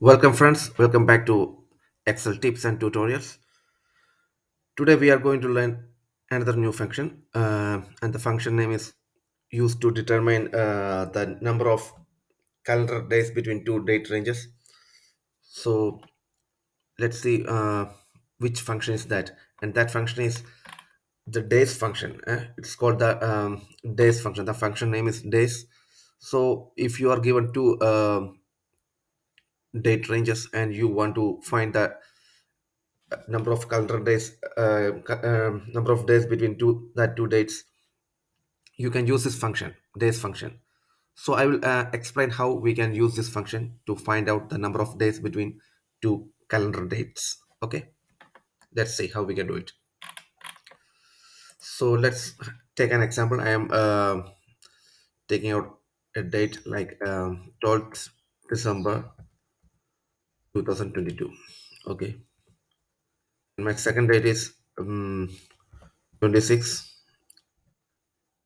Welcome friends, welcome back to Excel tips and tutorials. Today we are going to learn another new function and the function name is used to determine the number of calendar days between two date ranges. So let's see which function is that, and that function is the days function. It's called the days function. The function name is days. So if you are given two date ranges and you want to find the number of calendar days number of days between two dates, you can use this function, days function. So I will explain how we can use this function to find out the number of days between two calendar dates. Okay, let's see how we can do it. So let's take an example. I am taking out a date like 12th December 2022. Okay, my second date is 26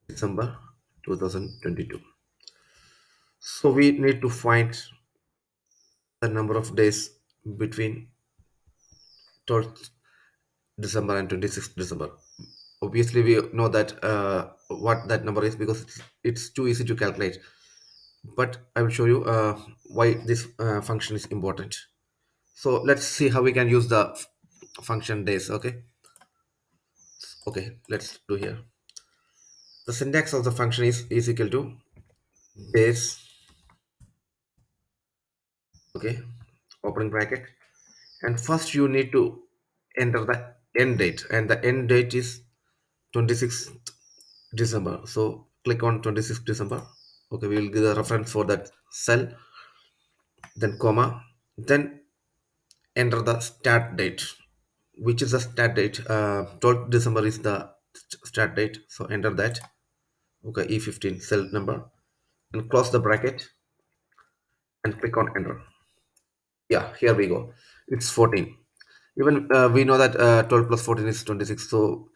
December 2022. So we need to find the number of days between 12th December and 26th December. Obviously, we know that what that number is because it's too easy to calculate. But I will show you why this function is important. So let's see how we can use the function days. Okay, let's do here. The syntax of the function is equal to days. Okay, opening bracket, and first you need to enter the end date, and the end date is 26th December. So click on 26th December. Okay, we will give the reference for that cell, then comma, then enter the start date, which is the start date. 12th December is the start date, so enter that. Okay, E15 cell number, and close the bracket and click on enter. Yeah, here we go. It's 14. Even we know that 12 plus 14 is 26, so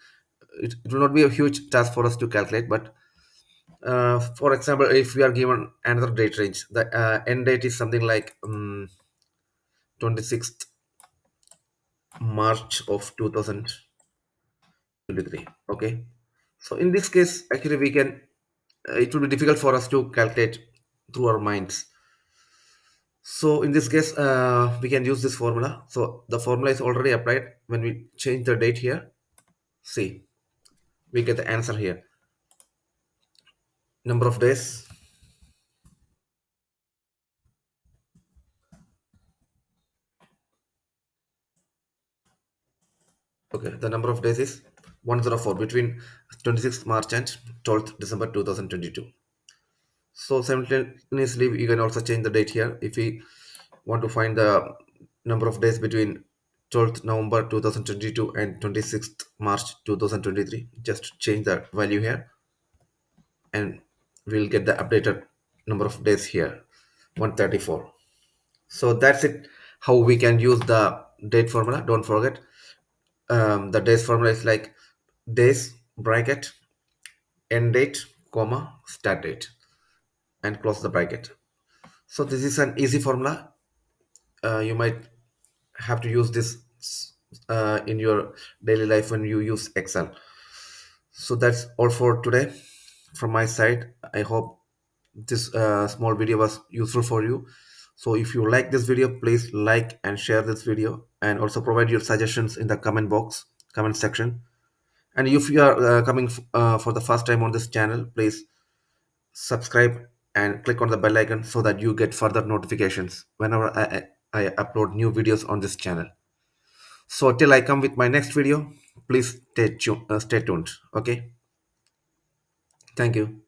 it will not be a huge task for us to calculate. But for example, if we are given another date range, the end date is something like 26th March of 2023. Okay, so in this case, actually, we can. It will be difficult for us to calculate through our minds. So in this case, we can use this formula. So the formula is already applied when we change the date here. See, we get the answer here. Number of days. Okay, the number of days is 104 between 26th March and 12th December 2022. So simultaneously, you can also change the date here. If we want to find the number of days between 12th November 2022 and 26th March 2023, just change the value here and we'll get the updated number of days here, 134. So that's it, how we can use the date formula. Don't forget, the days formula is like days bracket end date comma start date and close the bracket. So this is an easy formula. You might have to use this in your daily life when you use Excel. So that's all for today from my side. I hope this small video was useful for you. So if you like this video, please like and share this video, and also provide your suggestions in the comment section. And if you are coming for the first time on this channel, please subscribe and click on the bell icon so that you get further notifications whenever I upload new videos on this channel. So till I come with my next video, please stay tuned. Okay, thank you.